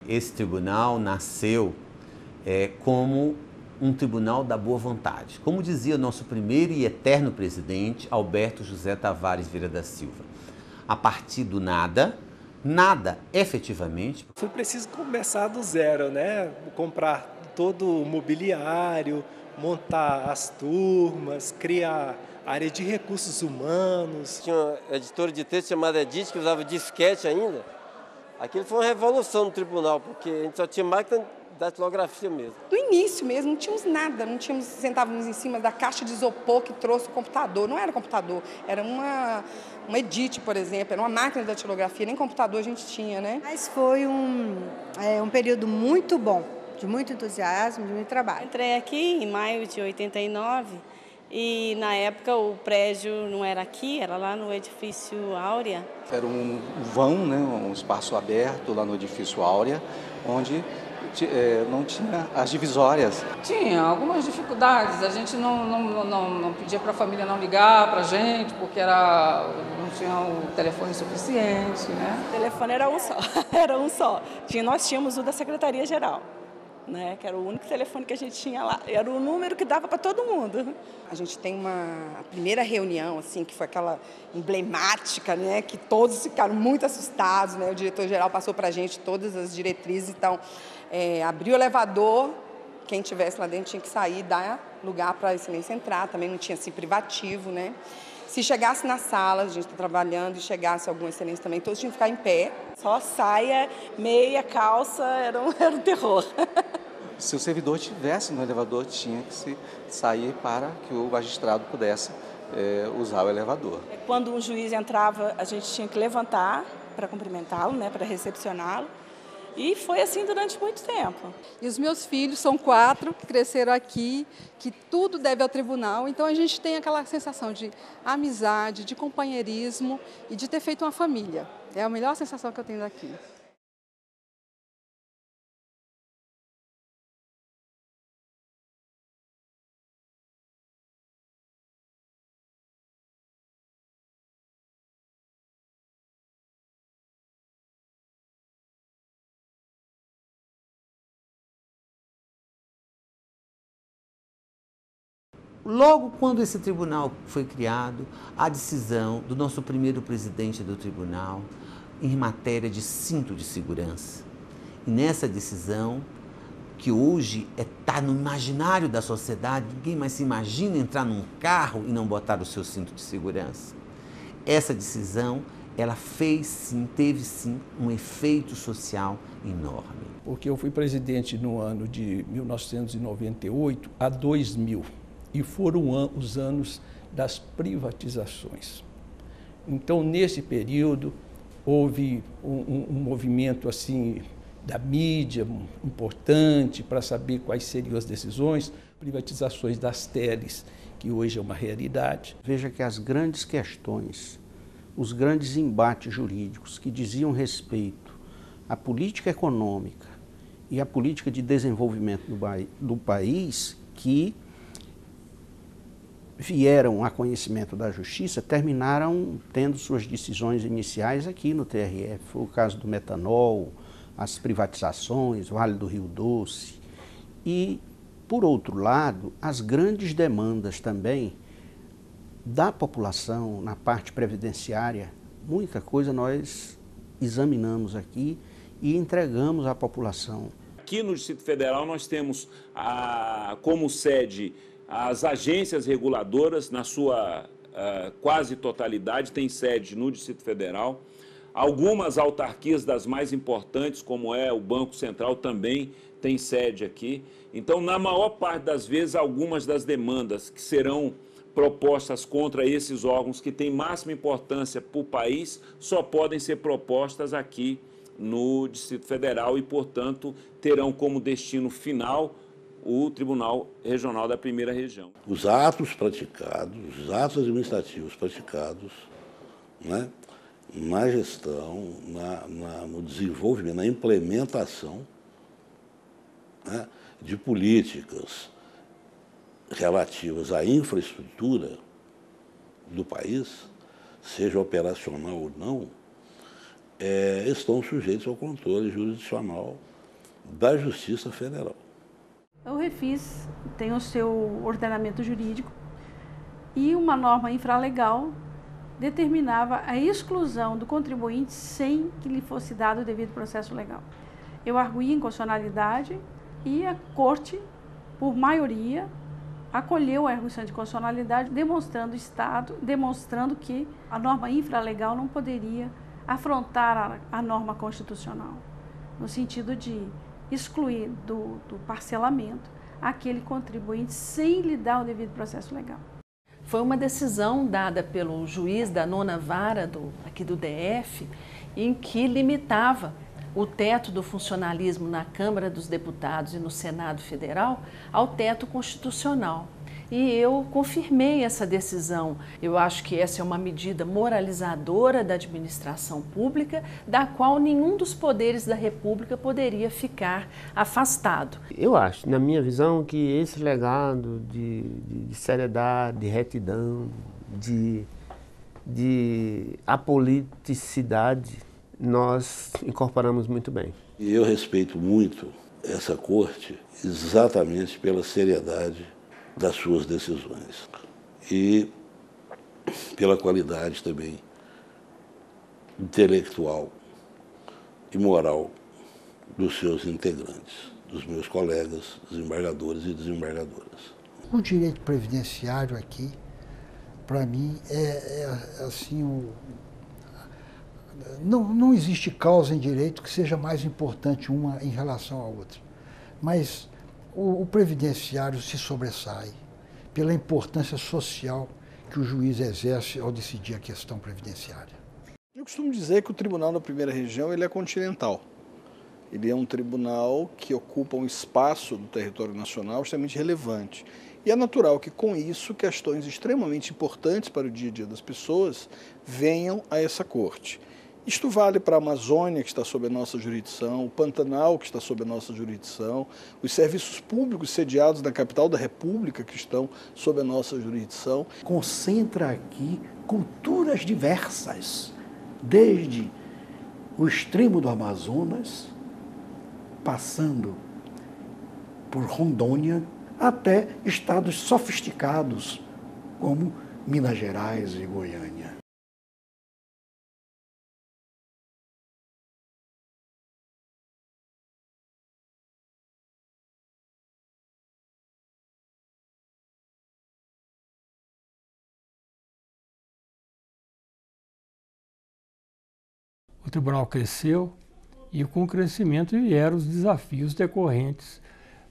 Esse tribunal nasceu como um tribunal da boa vontade. Como dizia nosso primeiro e eterno presidente, Alberto José Tavares Vieira da Silva, a partir do nada, nada efetivamente. Foi preciso começar do zero, né? Comprar todo o mobiliário, montar as turmas, criar área de recursos humanos. Tinha uma editora de texto chamada Edith, que usava disquete ainda. Aquilo foi uma revolução no tribunal, porque a gente só tinha máquina da datilografia mesmo. No início mesmo, não tínhamos nada, sentávamos em cima da caixa de isopor que trouxe o computador. Não era computador, era uma Edith, por exemplo, era uma máquina de datilografia, nem computador a gente tinha, né? Mas foi um período muito bom, de muito entusiasmo, de muito trabalho. Entrei aqui em maio de 89 e, na época, o prédio não era aqui, era lá no edifício Áurea. Era um vão, né, um espaço aberto lá no edifício Áurea, onde não tinha as divisórias. Tinha algumas dificuldades, a gente não pedia para a família não ligar para a gente, porque não tinha o telefone suficiente, né? O telefone era um só, era um só. Nós tínhamos o da Secretaria-Geral, né, que era o único telefone que a gente tinha lá. Era o número que dava para todo mundo. A gente tem a primeira reunião, assim, que foi aquela emblemática, né, que todos ficaram muito assustados, né? O diretor-geral passou para a gente todas as diretrizes, então abriu o elevador, quem estivesse lá dentro tinha que sair, dar lugar para a excelência entrar, também não tinha assim privativo, né? Se chegasse na sala, a gente está trabalhando, e chegasse alguma excelência também, todos tinham que ficar em pé. Só saia, meia, calça, era um terror. Se o servidor estivesse no elevador, tinha que sair para que o magistrado pudesse usar o elevador. Quando um juiz entrava, a gente tinha que levantar para cumprimentá-lo, né, para recepcioná-lo. E foi assim durante muito tempo. E os meus filhos são 4, que cresceram aqui, que tudo deve ao tribunal. Então a gente tem aquela sensação de amizade, de companheirismo e de ter feito uma família. É a melhor sensação que eu tenho daqui. Logo quando esse tribunal foi criado, a decisão do nosso primeiro presidente do tribunal em matéria de cinto de segurança. E nessa decisão, que hoje está no imaginário da sociedade, ninguém mais se imagina entrar num carro e não botar o seu cinto de segurança. Essa decisão, ela fez sim, teve sim um efeito social enorme. Porque eu fui presidente no ano de 1998 a 2000. E foram os anos das privatizações. Então, nesse período, houve um movimento assim, da mídia importante para saber quais seriam as decisões, privatizações das teles, que hoje é uma realidade. Veja que as grandes questões, os grandes embates jurídicos que diziam respeito à política econômica e à política de desenvolvimento do país, que vieram a conhecimento da Justiça, terminaram tendo suas decisões iniciais aqui no TRF. Foi o caso do metanol, as privatizações, o Vale do Rio Doce. E, por outro lado, as grandes demandas também da população na parte previdenciária, muita coisa nós examinamos aqui e entregamos à população. Aqui no Distrito Federal nós temos como sede as agências reguladoras, na sua quase totalidade, tem sede no Distrito Federal. Algumas autarquias das mais importantes, como é o Banco Central, também tem sede aqui. Então, na maior parte das vezes, algumas das demandas que serão propostas contra esses órgãos que têm máxima importância para o país, só podem ser propostas aqui no Distrito Federal e, portanto, terão como destino final o Tribunal Regional da Primeira Região. Os atos praticados, os atos administrativos praticados, né, na gestão, no desenvolvimento, na implementação, né, de políticas relativas à infraestrutura do país, seja operacional ou não, estão sujeitos ao controle jurisdicional da Justiça Federal. O Refis tem o seu ordenamento jurídico e uma norma infralegal determinava a exclusão do contribuinte sem que lhe fosse dado o devido processo legal. Eu arguí inconstitucionalidade e a Corte, por maioria, acolheu a arguição de constitucionalidade, demonstrando que a norma infralegal não poderia afrontar a norma constitucional, no sentido de excluir do parcelamento aquele contribuinte sem lhe dar o devido processo legal. Foi uma decisão dada pelo juiz da 9ª Vara aqui do DF, em que limitava o teto do funcionalismo na Câmara dos Deputados e no Senado Federal ao teto constitucional. E eu confirmei essa decisão. Eu acho que essa é uma medida moralizadora da administração pública, da qual nenhum dos poderes da República poderia ficar afastado. Eu acho, na minha visão, que esse legado de seriedade, de retidão, de apoliticidade, nós incorporamos muito bem. E eu respeito muito essa corte exatamente pela seriedade das suas decisões e pela qualidade também intelectual e moral dos seus integrantes, dos meus colegas, desembargadores e desembargadoras. O direito previdenciário aqui, para mim, assim, não existe causa em direito que seja mais importante uma em relação à outra, mas o previdenciário se sobressai pela importância social que o juiz exerce ao decidir a questão previdenciária. Eu costumo dizer que o Tribunal da Primeira Região ele é continental. Ele é um tribunal que ocupa um espaço do território nacional extremamente relevante. E é natural que, com isso, questões extremamente importantes para o dia a dia das pessoas venham a essa corte. Isto vale para a Amazônia, que está sob a nossa jurisdição, o Pantanal, que está sob a nossa jurisdição, os serviços públicos sediados na capital da República, que estão sob a nossa jurisdição. Concentra aqui culturas diversas, desde o extremo do Amazonas, passando por Rondônia, até estados sofisticados, como Minas Gerais e Goiânia. O tribunal cresceu e com o crescimento vieram os desafios decorrentes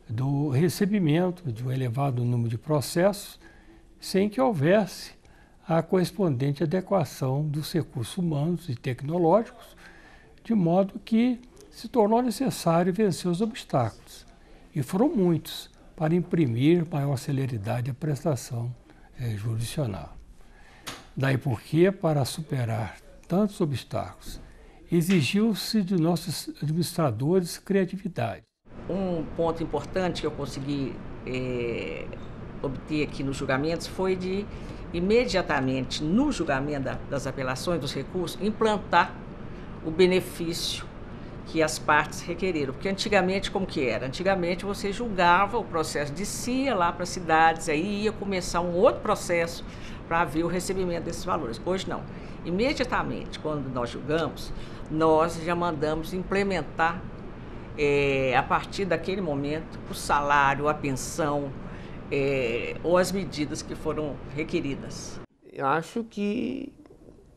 do recebimento de um elevado número de processos sem que houvesse a correspondente adequação dos recursos humanos e tecnológicos, de modo que se tornou necessário vencer os obstáculos. E foram muitos para imprimir maior celeridade à prestação jurisdicional. Daí porque, para superar tantos obstáculos, exigiu-se de nossos administradores criatividade. Um ponto importante que eu consegui obter aqui nos julgamentos foi de, imediatamente, no julgamento das apelações, dos recursos, implantar o benefício que as partes requereram. Porque antigamente, como que era? Antigamente você julgava, o processo descia lá para as cidades, aí ia começar um outro processo para haver o recebimento desses valores. Hoje não. Imediatamente, quando nós julgamos, nós já mandamos implementar, a partir daquele momento, o salário, a pensão ou as medidas que foram requeridas. Eu acho que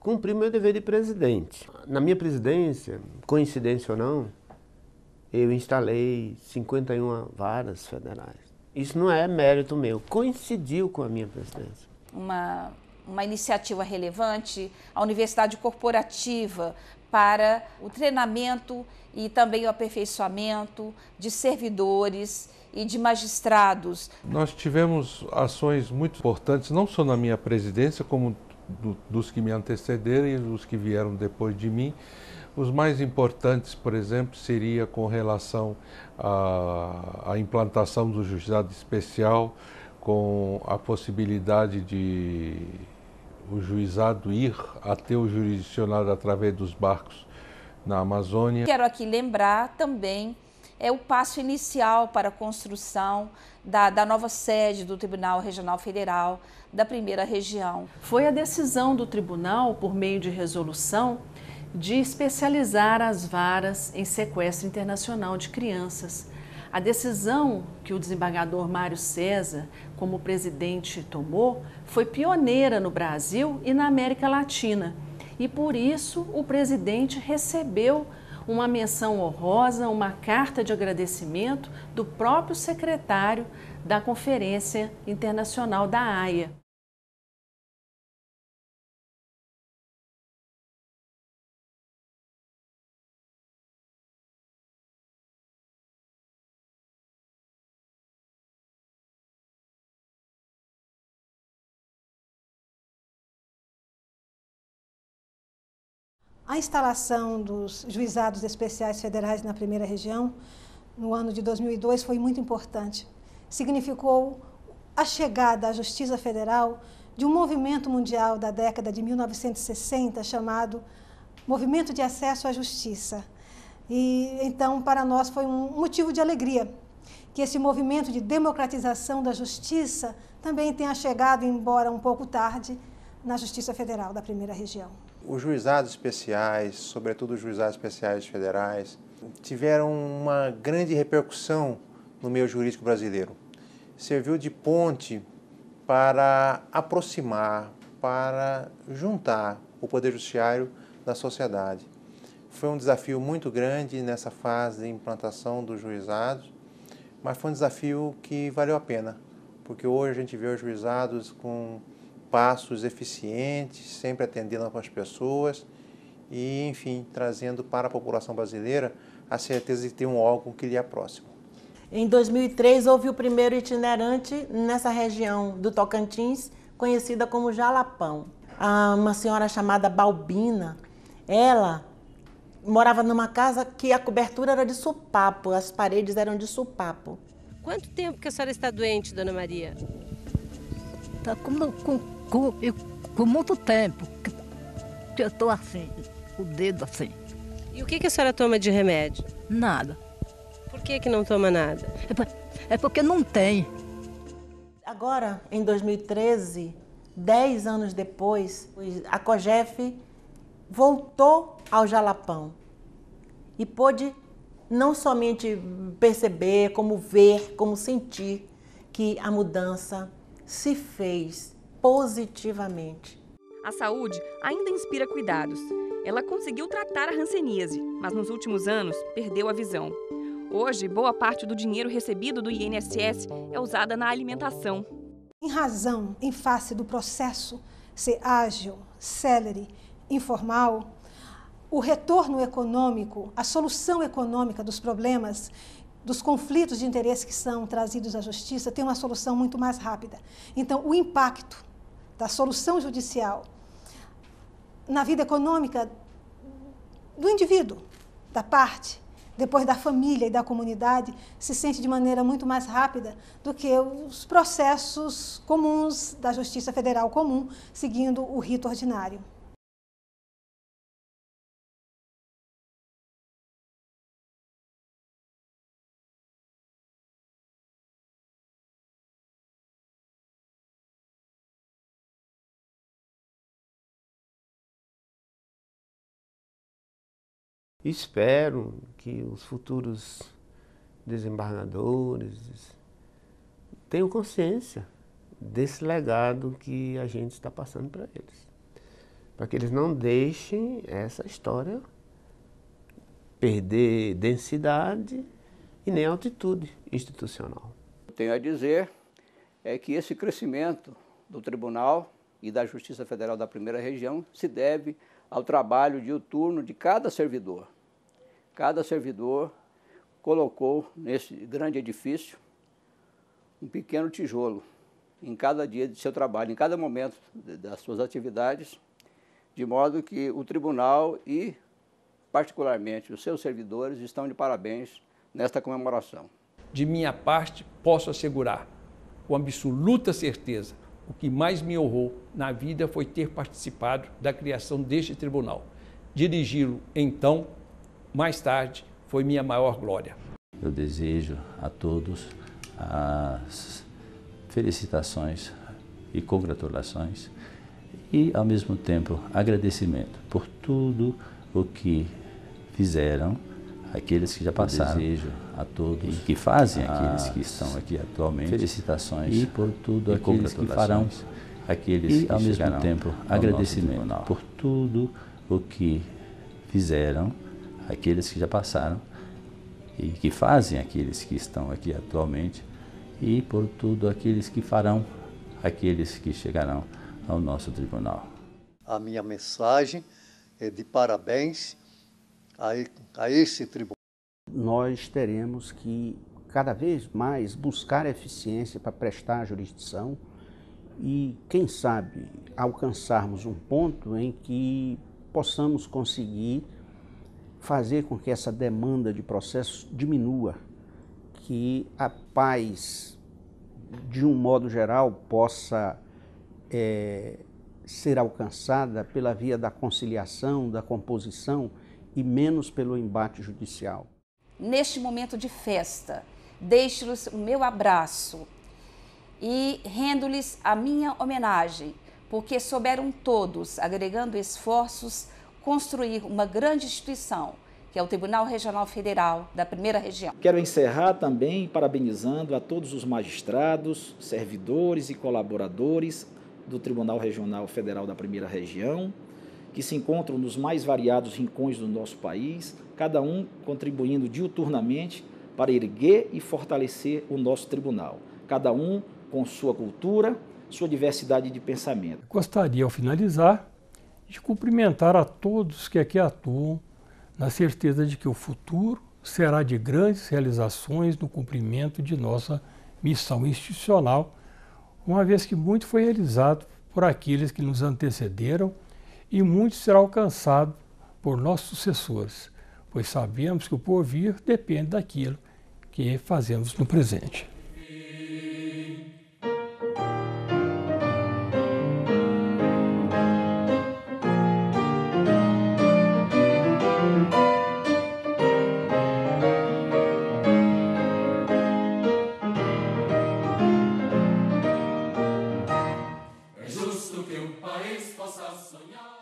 cumpri meu dever de presidente. Na minha presidência, coincidência ou não, eu instalei 51 varas federais. Isso não é mérito meu, coincidiu com a minha presidência. Uma iniciativa relevante, a Universidade Corporativa, para o treinamento e também o aperfeiçoamento de servidores e de magistrados. Nós tivemos ações muito importantes, não só na minha presidência, como dos que me antecederam e dos que vieram depois de mim. Os mais importantes, por exemplo, seria com relação à implantação do juizado especial, com a possibilidade de o juizado ir até o jurisdicionado através dos barcos na Amazônia. Quero aqui lembrar também é o passo inicial para a construção da nova sede do Tribunal Regional Federal da Primeira Região. Foi a decisão do tribunal, por meio de resolução, de especializar as varas em sequestro internacional de crianças. A decisão que o desembargador Mário César, como presidente, tomou foi pioneira no Brasil e na América Latina. E por isso o presidente recebeu uma menção honrosa, uma carta de agradecimento do próprio secretário da Conferência Internacional da Haia. A instalação dos juizados especiais federais na Primeira Região, no ano de 2002, foi muito importante. Significou a chegada à Justiça Federal de um movimento mundial da década de 1960 chamado Movimento de Acesso à Justiça. E então, para nós, foi um motivo de alegria que esse movimento de democratização da justiça também tenha chegado, embora um pouco tarde, na Justiça Federal da Primeira Região. Os juizados especiais, sobretudo os juizados especiais federais, tiveram uma grande repercussão no meio jurídico brasileiro. Serviu de ponte para aproximar, para juntar o Poder Judiciário da sociedade. Foi um desafio muito grande nessa fase de implantação dos juizados, mas foi um desafio que valeu a pena, porque hoje a gente vê os juizados com passos eficientes, sempre atendendo as pessoas e, enfim, trazendo para a população brasileira a certeza de ter um órgão que lhe é próximo. Em 2003, houve o primeiro itinerante nessa região do Tocantins, conhecida como Jalapão. Uma senhora chamada Balbina, ela morava numa casa que a cobertura era de supapo, as paredes eram de supapo. Quanto tempo que a senhora está doente, dona Maria? Está com muito tempo que eu estou assim, o dedo assim. E o que a senhora toma de remédio? Nada. Por que não toma nada? É porque não tem. Agora, em 2013, 10 anos depois, a COGEF voltou ao Jalapão e pôde não somente perceber, como ver, como sentir que a mudança se fez positivamente. A saúde ainda inspira cuidados. Ela conseguiu tratar a hanseníase, mas nos últimos anos perdeu a visão. Hoje, boa parte do dinheiro recebido do INSS é usada na alimentação. Em razão, em face do processo ser ágil, célere, informal, o retorno econômico, a solução econômica dos problemas, dos conflitos de interesse que são trazidos à justiça, tem uma solução muito mais rápida. Então, o impacto da solução judicial na vida econômica do indivíduo, da parte, depois da família e da comunidade, se sente de maneira muito mais rápida do que os processos comuns da Justiça Federal comum, seguindo o rito ordinário. Espero que os futuros desembargadores tenham consciência desse legado que a gente está passando para eles. Para que eles não deixem essa história perder densidade e nem altitude institucional. O que eu tenho a dizer é que esse crescimento do Tribunal e da Justiça Federal da Primeira Região se deve ao trabalho diuturno de cada servidor. Cada servidor colocou nesse grande edifício um pequeno tijolo em cada dia de seu trabalho, em cada momento das suas atividades, de modo que o tribunal e, particularmente, os seus servidores estão de parabéns nesta comemoração. De minha parte, posso assegurar, com absoluta certeza, o que mais me honrou na vida foi ter participado da criação deste tribunal. Dirigi-lo, então, mais tarde, foi minha maior glória. eu desejo a todos as felicitações e congratulações e, ao mesmo tempo, agradecimento por tudo o que fizeram aqueles que já passaram. Eu desejo a todos e que fazem aqueles que estão aqui atualmente felicitações e por tudo aqueles que farão aqueles e, ao mesmo tempo, agradecimento por tudo o que fizeram aqueles que já passaram e que fazem aqueles que estão aqui atualmente e por tudo aqueles que farão aqueles que chegarão ao nosso tribunal. A minha mensagem é de parabéns a esse tribunal. Nós teremos que cada vez mais buscar eficiência para prestar a jurisdição e, quem sabe, alcançarmos um ponto em que possamos conseguir fazer com que essa demanda de processos diminua, que a paz, de um modo geral, possa ser alcançada pela via da conciliação, da composição e menos pelo embate judicial. Neste momento de festa, deixo-lhes o meu abraço e rendo-lhes a minha homenagem, porque souberam todos, agregando esforços, construir uma grande instituição, que é o Tribunal Regional Federal da Primeira Região. Quero encerrar também parabenizando a todos os magistrados, servidores e colaboradores do Tribunal Regional Federal da Primeira Região, que se encontram nos mais variados rincões do nosso país, cada um contribuindo diuturnamente para erguer e fortalecer o nosso tribunal, cada um com sua cultura, sua diversidade de pensamento. Gostaria, ao finalizar, de cumprimentar a todos que aqui atuam, na certeza de que o futuro será de grandes realizações no cumprimento de nossa missão institucional, uma vez que muito foi realizado por aqueles que nos antecederam e muito será alcançado por nossos sucessores, pois sabemos que o porvir depende daquilo que fazemos no presente. É justo que um país possa sonhar.